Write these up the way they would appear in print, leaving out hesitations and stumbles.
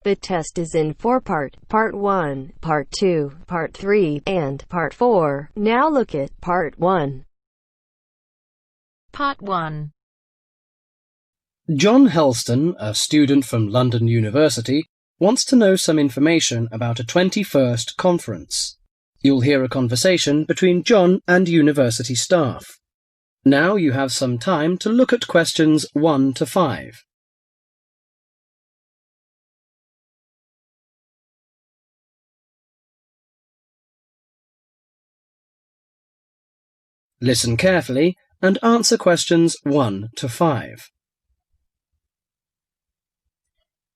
The test is in 4-part, Part 1, Part 2, Part 3, and Part 4. Now look at Part 1. Part 1. John Helston, a student from London University, wants to know some information about a 21st conference. You'll hear a conversation between John and university staff. Now you have some time to look at questions 1 to 5. Listen carefully and answer questions 1 to 5.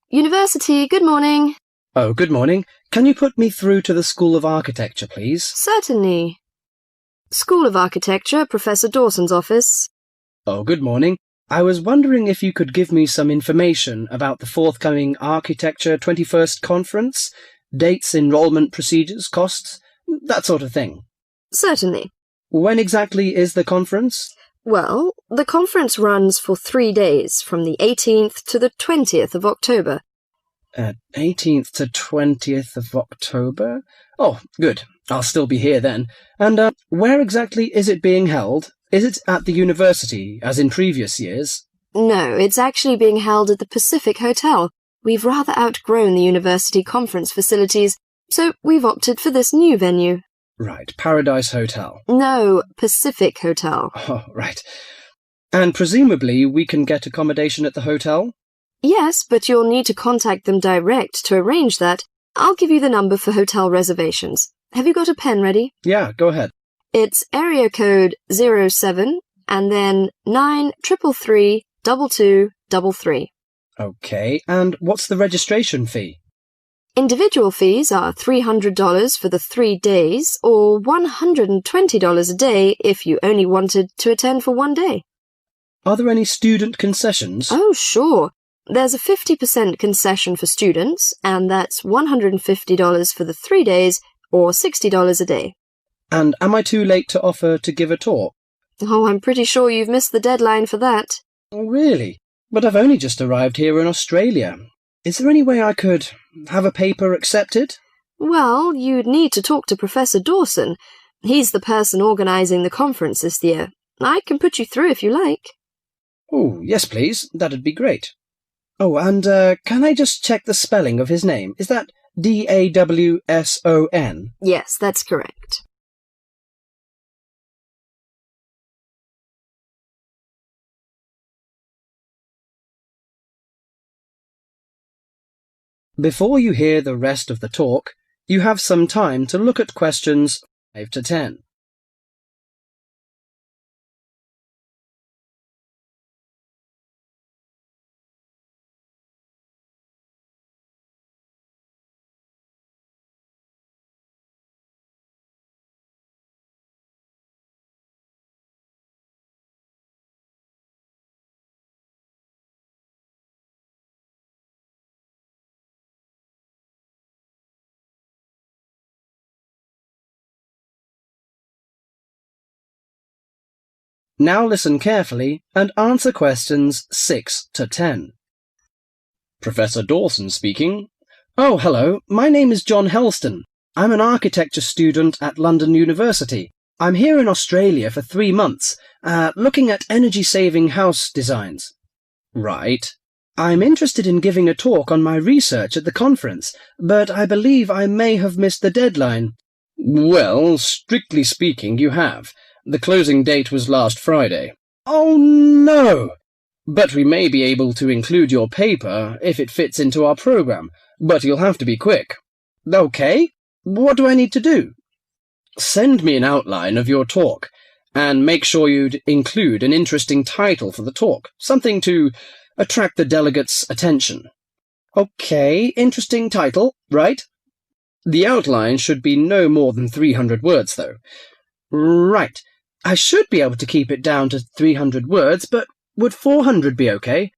University, good morning. Oh, good morning. Can you put me through to the School of Architecture, please? Certainly. School of Architecture, Professor Dawson's office. Oh, good morning. I was wondering if you could give me some information about the forthcoming Architecture 21st Conference, dates, enrolment procedures, costs, that sort of thing. Certainly. When exactly is the conference? Well, the conference runs for 3 days, from the 18th to the 20th of October. 18th to 20th of October? Oh, good. I'll still be here then. And where exactly is it being held? Is it at the university, as in previous years? No, it's actually being held at the Pacific Hotel. We've rather outgrown the university conference facilities, so we've opted for this new venue. Right, Paradise Hotel. No, Pacific Hotel. Oh, right. And presumably we can get accommodation at the hotel? Yes, but you'll need to contact them direct to arrange that. I'll give you the number for hotel reservations. Have you got a pen ready? Yeah, go ahead. It's area code 07 and then 933 2233. Okay, and what's the registration fee? Individual fees are $300 for the 3 days, or $120 a day if you only wanted to attend for 1 day. Are there any student concessions? Oh, sure. There's a 50% concession for students, and that's $150 for the 3 days, or $60 a day. And am I too late to offer to give a talk? Oh, I'm pretty sure you've missed the deadline for that. Oh, really? But I've only just arrived here in Australia. Is there any way I could have a paper accepted? Well, you'd need to talk to Professor Dawson. He's the person organising the conference this year. I can put you through if you like. Oh, yes, please. That'd be great. Oh, and can I just check the spelling of his name? Is that Dawson? Yes, that's correct. Before you hear the rest of the talk, you have some time to look at questions 5 to 10. Now listen carefully and answer questions 6 to 10. Professor Dawson speaking. Oh, hello. My name is John Helston. I'm an architecture student at London University. I'm here in Australia for 3 months, looking at energy-saving house designs. Right. I'm interested in giving a talk on my research at the conference, but I believe I may have missed the deadline. Well, strictly speaking, you have. The closing date was last Friday. Oh, no! But we may be able to include your paper if it fits into our program, but you'll have to be quick. Okay, what do I need to do? Send me an outline of your talk, and make sure you'd include an interesting title for the talk, something to attract the delegates' attention. Okay, interesting title, right? The outline should be no more than 300 words, though. Right. I should be able to keep it down to 300 words, but would 400 be okay?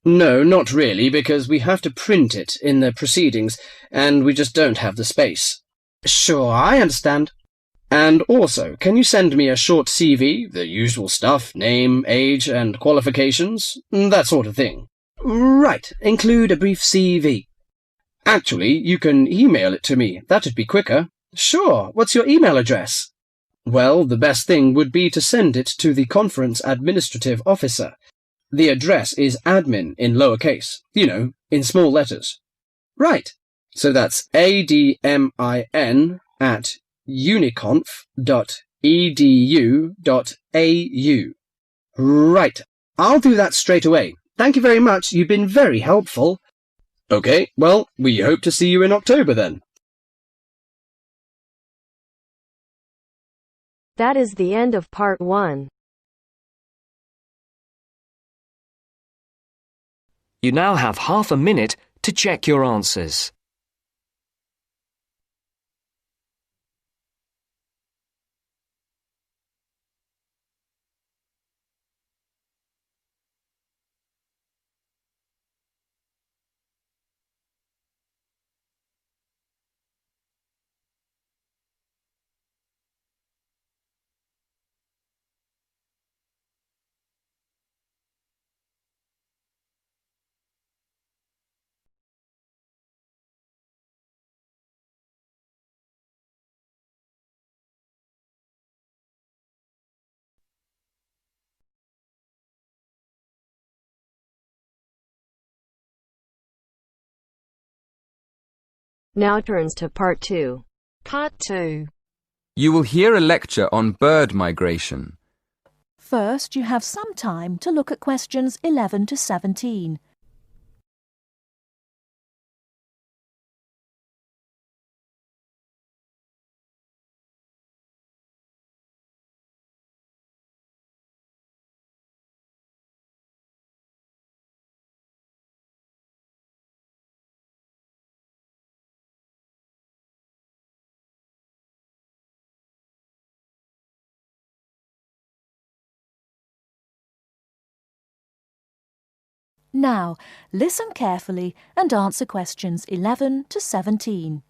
No, not really, because we have to print it in the proceedings, and we just don't have the space. Sure, I understand. And also, can you send me a short CV, the usual stuff, name, age, and qualifications, that sort of thing? Right, include a brief CV. Actually, you can email it to me. That'd be quicker. Sure. What's your email address? Well, the best thing would be to send it to the conference administrative officer. The address is admin in lowercase, you know, in small letters. Right. So that's admin@uniconf.edu.au. Right. I'll do that straight away. Thank you very much. You've been very helpful. Okay, well, we hope to see you in October then. That is the end of part 1. You now have half a minute to check your answers. Now turns to part 2. Part 2. You will hear a lecture on bird migration. First, you have some time to look at questions 11 to 17. Now, listen carefully and answer questions 11 to 17.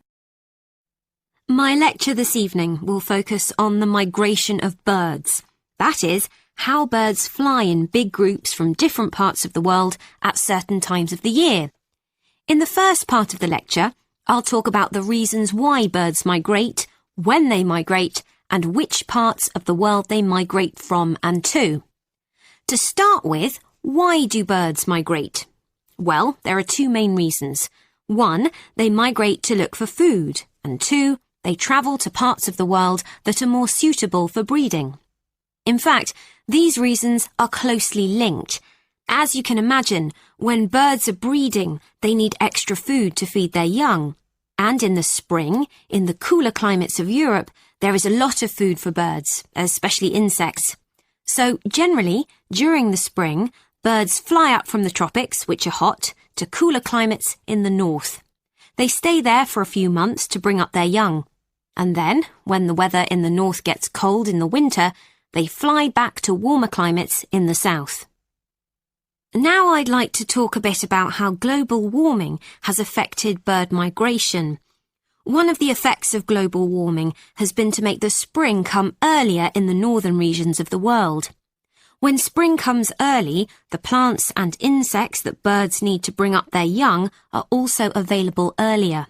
My lecture this evening will focus on the migration of birds. That is, how birds fly in big groups from different parts of the world at certain times of the year. In the first part of the lecture, I'll talk about the reasons why birds migrate, when they migrate, and which parts of the world they migrate from and to. To start with, why do birds migrate? Well, there are two main reasons. 1, they migrate to look for food, and 2, they travel to parts of the world that are more suitable for breeding. In fact, these reasons are closely linked. As you can imagine, when birds are breeding, they need extra food to feed their young. And in the spring, in the cooler climates of Europe, there is a lot of food for birds, especially insects. So generally, during the spring, birds fly up from the tropics, which are hot, to cooler climates in the north. They stay there for a few months to bring up their young. And then, when the weather in the north gets cold in the winter, they fly back to warmer climates in the south. Now I'd like to talk a bit about how global warming has affected bird migration. One of the effects of global warming has been to make the spring come earlier in the northern regions of the world. When spring comes early, the plants and insects that birds need to bring up their young are also available earlier.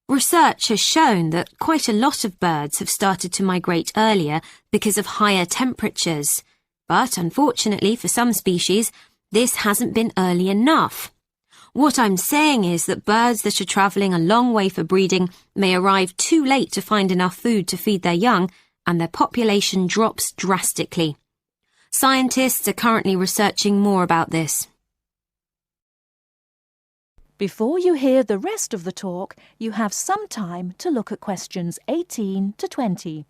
Research has shown that quite a lot of birds have started to migrate earlier because of higher temperatures. But unfortunately for some species, this hasn't been early enough. What I'm saying is that birds that are travelling a long way for breeding may arrive too late to find enough food to feed their young, and their population drops drastically. Scientists are currently researching more about this. Before you hear the rest of the talk, you have some time to look at questions 18 to 20.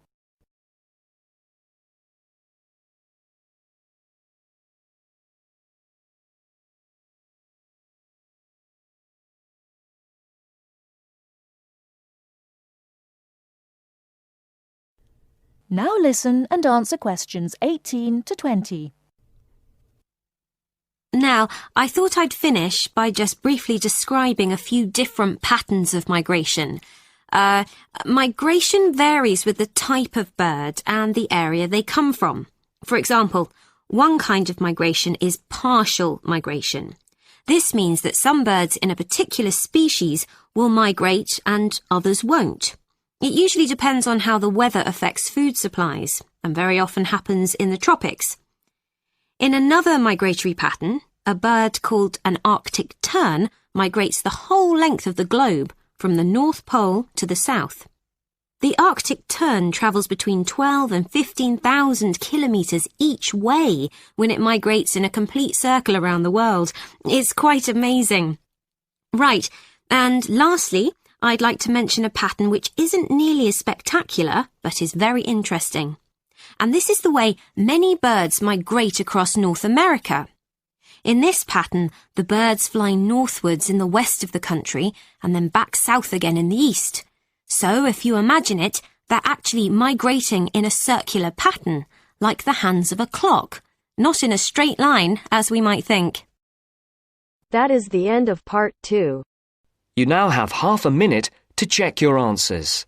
Now listen and answer questions 18 to 20. Now, I thought I'd finish by just briefly describing a few different patterns of migration. Migration varies with the type of bird and the area they come from. For example, one kind of migration is partial migration. This means that some birds in a particular species will migrate and others won't. It usually depends on how the weather affects food supplies, and very often happens in the tropics. In another migratory pattern, a bird called an Arctic tern migrates the whole length of the globe, from the North Pole to the South. The Arctic tern travels between 12 and 15,000 kilometres each way when it migrates in a complete circle around the world. It's quite amazing. Right, and lastly, I'd like to mention a pattern which isn't nearly as spectacular, but is very interesting. And this is the way many birds migrate across North America. In this pattern, the birds fly northwards in the west of the country and then back south again in the east. So, if you imagine it, they're actually migrating in a circular pattern, like the hands of a clock, not in a straight line, as we might think. That is the end of part 2. You now have half a minute to check your answers.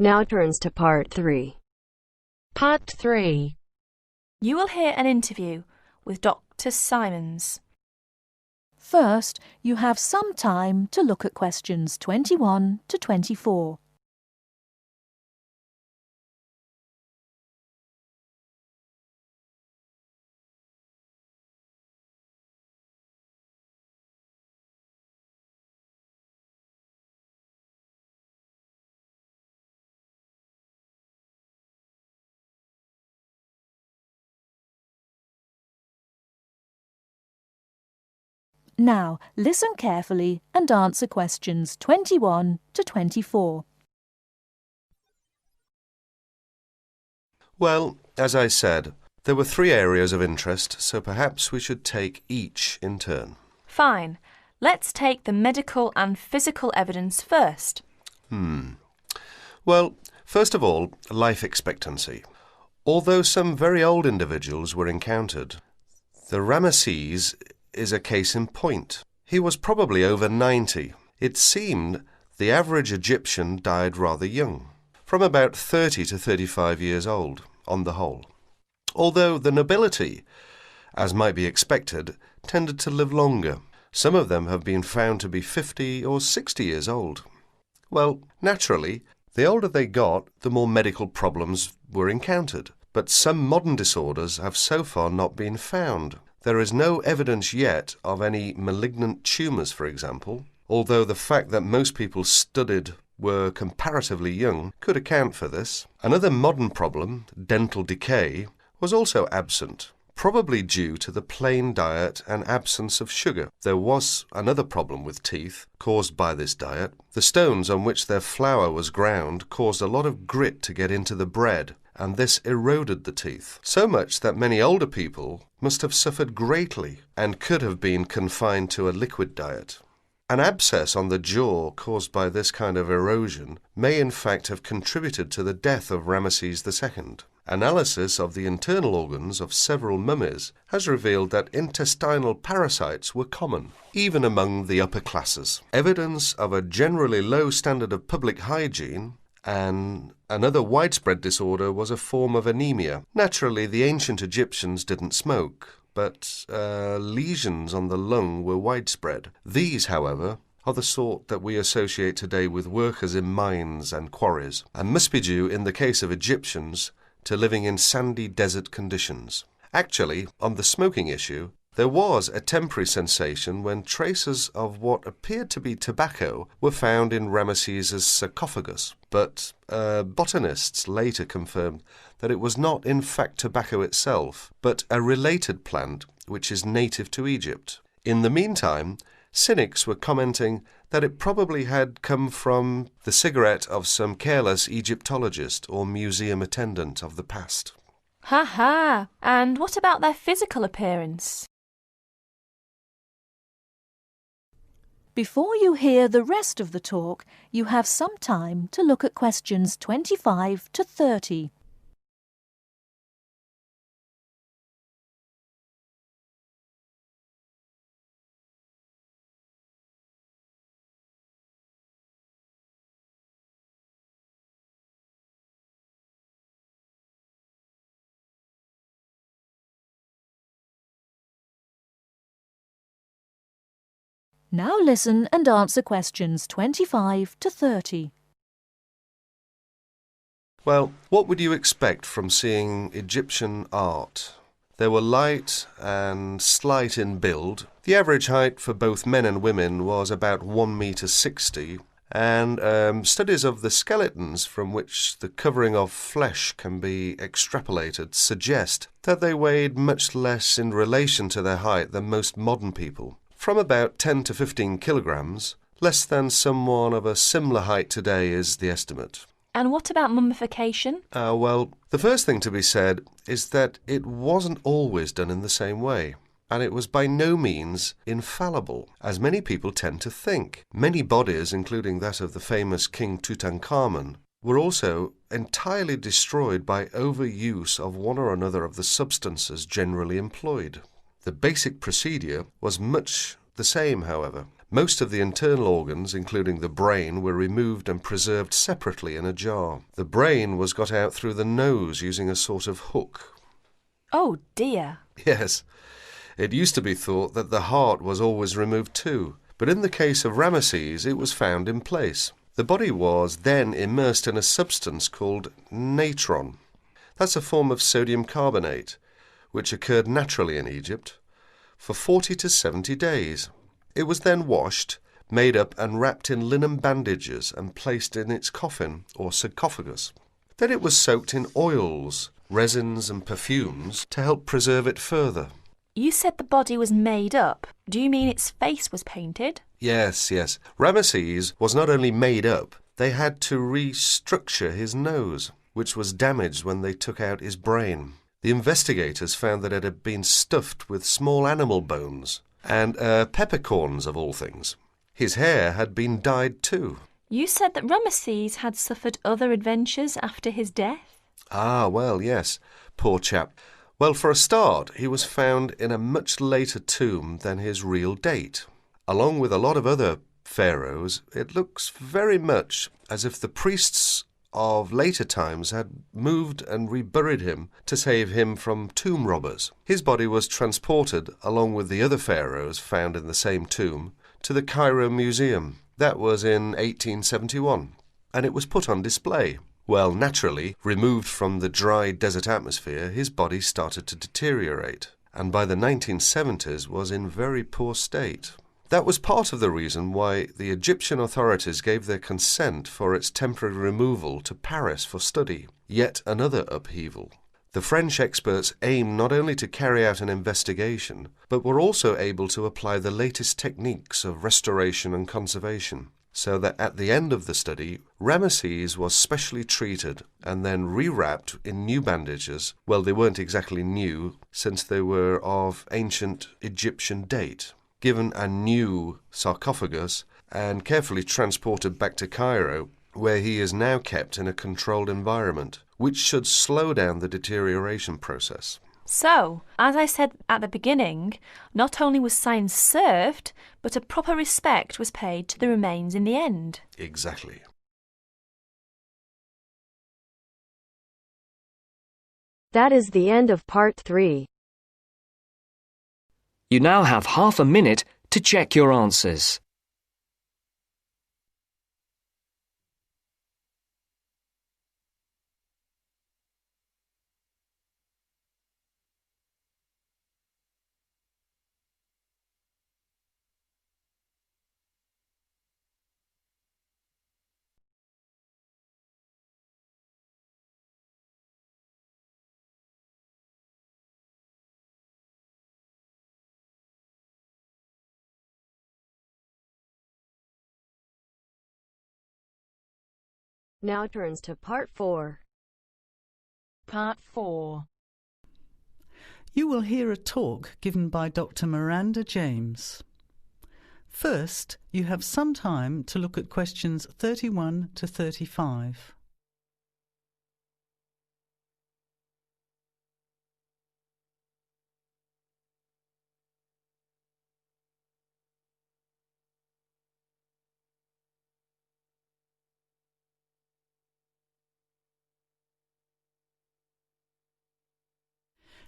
Now turns to part 3. Part 3. You will hear an interview with Dr. Simons. First, you have some time to look at questions 21 to 24. Now, listen carefully and answer questions 21 to 24. Well, as I said, there were 3 areas of interest, so perhaps we should take each in turn. Fine. Let's take the medical and physical evidence first. Well, first of all, life expectancy. Although some very old individuals were encountered, the Ramesses is a case in point. He was probably over 90. It seemed the average Egyptian died rather young, from about 30 to 35 years old, on the whole. Although the nobility, as might be expected, tended to live longer. Some of them have been found to be 50 or 60 years old. Well, naturally, the older they got, the more medical problems were encountered. But some modern disorders have so far not been found. There is no evidence yet of any malignant tumours, for example, although the fact that most people studied were comparatively young could account for this. Another modern problem, dental decay, was also absent, probably due to the plain diet and absence of sugar. There was another problem with teeth caused by this diet. The stones on which their flour was ground caused a lot of grit to get into the bread, and this eroded the teeth, so much that many older people must have suffered greatly and could have been confined to a liquid diet. An abscess on the jaw caused by this kind of erosion may in fact have contributed to the death of Ramesses II. Analysis of the internal organs of several mummies has revealed that intestinal parasites were common, even among the upper classes. Evidence of a generally low standard of public hygiene and another widespread disorder was a form of anemia. Naturally, the ancient Egyptians didn't smoke, but lesions on the lung were widespread. These, however, are the sort that we associate today with workers in mines and quarries, and must be due, in the case of Egyptians, to living in sandy desert conditions. Actually, on the smoking issue, there was a temporary sensation when traces of what appeared to be tobacco were found in Ramesses' sarcophagus, but botanists later confirmed that it was not in fact tobacco itself, but a related plant which is native to Egypt. In the meantime, Cynics were commenting that it probably had come from the cigarette of some careless Egyptologist or museum attendant of the past. Ha ha! And what about their physical appearance? Before you hear the rest of the talk, you have some time to look at questions 25 to 30. Now listen and answer questions 25 to 30. Well, what would you expect from seeing Egyptian art? They were light and slight in build. The average height for both men and women was about 1.60 meters, and studies of the skeletons from which the covering of flesh can be extrapolated suggest that they weighed much less in relation to their height than most modern people. From about 10 to 15 kilograms, less than someone of a similar height today is the estimate. And what about mummification? Well, the first thing to be said is that it wasn't always done in the same way, and it was by no means infallible, as many people tend to think. Many bodies, including that of the famous King Tutankhamun, were also entirely destroyed by overuse of one or another of the substances generally employed. The basic procedure was much the same, however. Most of the internal organs, including the brain, were removed and preserved separately in a jar. The brain was got out through the nose using a sort of hook. Oh dear. Yes, it used to be thought that the heart was always removed too, but in the case of Ramesses it was found in place. The body was then immersed in a substance called natron. That's a form of sodium carbonate, which occurred naturally in Egypt, for 40 to 70 days. It was then washed, made up and wrapped in linen bandages and placed in its coffin or sarcophagus. Then it was soaked in oils, resins and perfumes to help preserve it further. You said the body was made up. Do you mean its face was painted? Yes. Ramesses was not only made up, they had to restructure his nose, which was damaged when they took out his brain. The investigators found that it had been stuffed with small animal bones and peppercorns of all things. His hair had been dyed too. You said that Ramesses had suffered other adventures after his death? Well, yes. Poor chap. Well, for a start, he was found in a much later tomb than his real date. Along with a lot of other pharaohs, it looks very much as if the priests of later times had moved and reburied him to save him from tomb robbers. His body was transported, along with the other pharaohs found in the same tomb, to the Cairo Museum. That was in 1871, and it was put on display. Well, naturally, removed from the dry desert atmosphere, his body started to deteriorate, and by the 1970s was in very poor state. That was part of the reason why the Egyptian authorities gave their consent for its temporary removal to Paris for study, yet another upheaval. The French experts aimed not only to carry out an investigation, but were also able to apply the latest techniques of restoration and conservation, so that at the end of the study, Ramesses was specially treated and then rewrapped in new bandages. Well, they weren't exactly new, since they were of ancient Egyptian date, given a new sarcophagus and carefully transported back to Cairo, where he is now kept in a controlled environment, which should slow down the deterioration process. So, as I said at the beginning, not only was science served, but a proper respect was paid to the remains in the end. Exactly. That is the end of part 3. You now have half a minute to check your answers. Now turns to Part 4. Part 4. You will hear a talk given by Dr. Miranda James. First, you have some time to look at questions 31 to 35.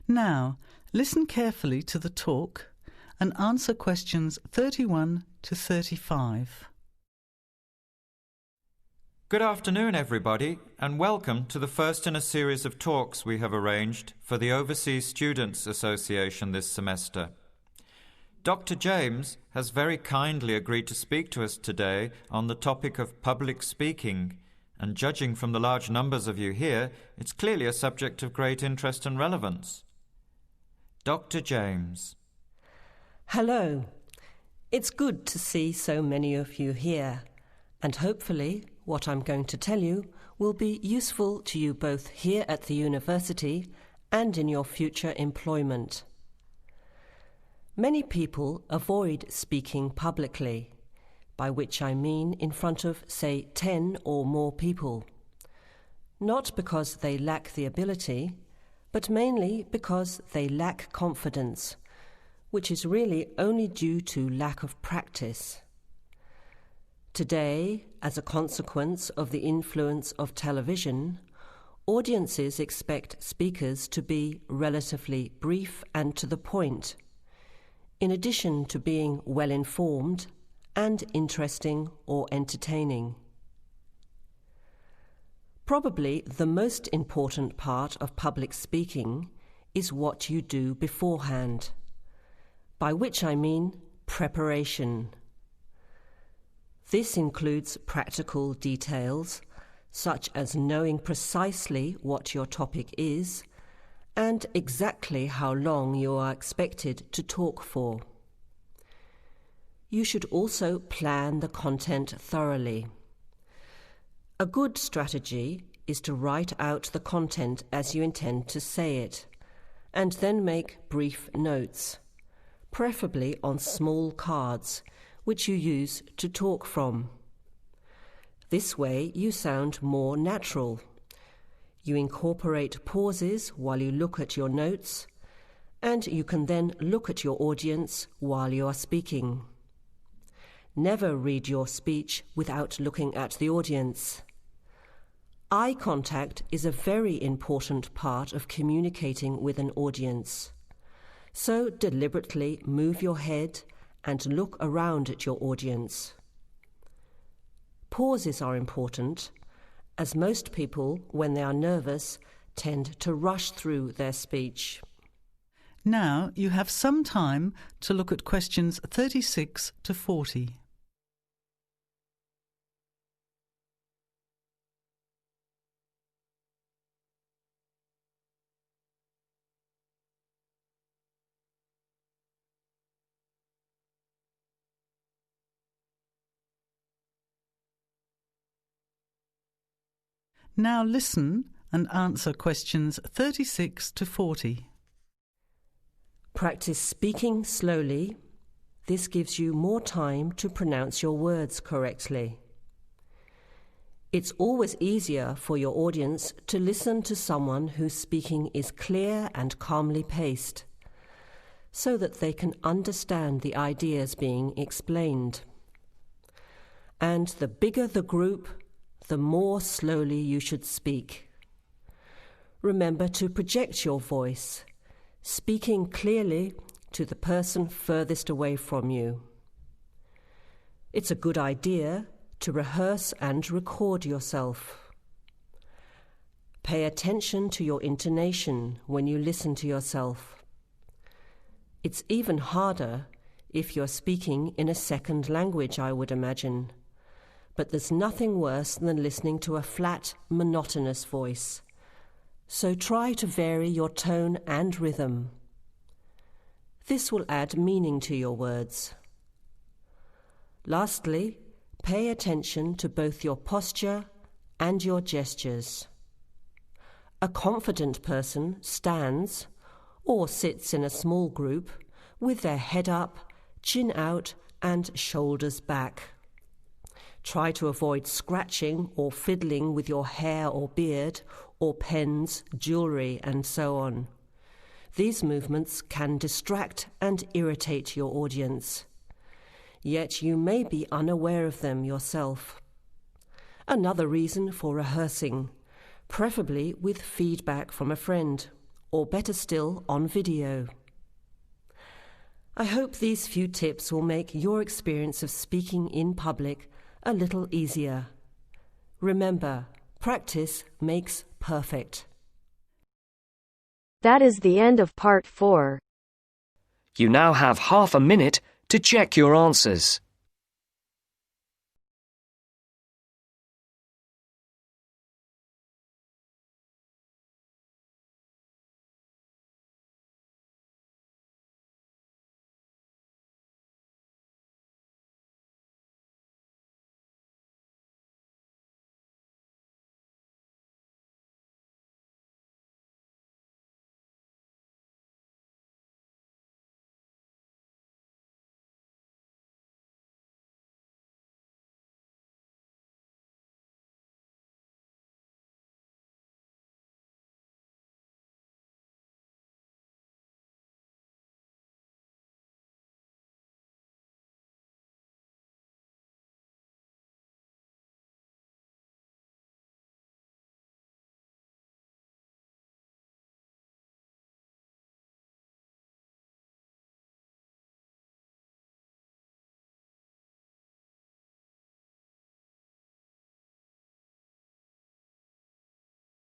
Now, listen carefully to the talk and answer questions 31 to 35. Good afternoon, everybody, and welcome to the first in a series of talks we have arranged for the Overseas Students Association this semester. Dr. James has very kindly agreed to speak to us today on the topic of public speaking, and judging from the large numbers of you here, it's clearly a subject of great interest and relevance. Dr. James. Hello. It's good to see so many of you here, and hopefully what I'm going to tell you will be useful to you both here at the university and in your future employment. Many people avoid speaking publicly, by which I mean in front of, say, 10 or more people. Not because they lack the ability, but mainly because they lack confidence, which is really only due to lack of practice. Today, as a consequence of the influence of television, audiences expect speakers to be relatively brief and to the point, in addition to being well-informed and interesting or entertaining. Probably the most important part of public speaking is what you do beforehand, by which I mean preparation. This includes practical details, such as knowing precisely what your topic is and exactly how long you are expected to talk for. You should also plan the content thoroughly. A good strategy is to write out the content as you intend to say it, and then make brief notes, preferably on small cards, which you use to talk from. This way you sound more natural. You incorporate pauses while you look at your notes, and you can then look at your audience while you are speaking. Never read your speech without looking at the audience. Eye contact is a very important part of communicating with an audience. So deliberately move your head and look around at your audience. Pauses are important, as most people, when they are nervous, tend to rush through their speech. Now you have some time to look at questions 36 to 40. Now listen and answer questions 36 to 40. Practice speaking slowly. This gives you more time to pronounce your words correctly. It's always easier for your audience to listen to someone whose speaking is clear and calmly paced, so that they can understand the ideas being explained. And the bigger the group, the more slowly you should speak. Remember to project your voice, speaking clearly to the person furthest away from you. It's a good idea to rehearse and record yourself. Pay attention to your intonation when you listen to yourself. It's even harder if you're speaking in a second language, I would imagine. But there's nothing worse than listening to a flat, monotonous voice. So try to vary your tone and rhythm. This will add meaning to your words. Lastly, pay attention to both your posture and your gestures. A confident person stands or sits in a small group with their head up, chin out and shoulders back. Try to avoid scratching or fiddling with your hair or beard or pens, jewellery and so on. These movements can distract and irritate your audience. Yet you may be unaware of them yourself. Another reason for rehearsing, preferably with feedback from a friend, or better still, on video. I hope these few tips will make your experience of speaking in public a little easier. Remember, practice makes perfect. That is the end of part 4. You now have half a minute to check your answers.